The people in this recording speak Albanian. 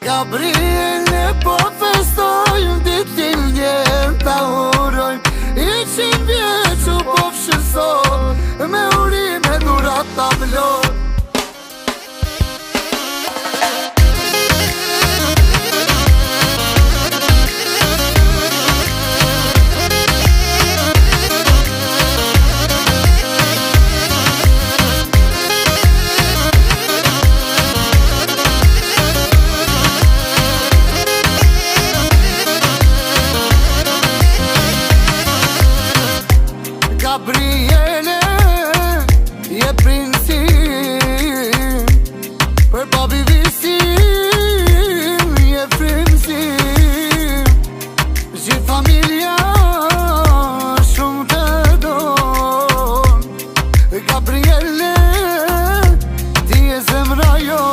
Gabriele po festojmë ditin djem ta urojmë 100 vjequ po fshësot me urime durat ta vlot. Gabriele, je princim për babi visim, je frimsim. Gjithë familja shumë të don. Gabriele, ti e zemra jo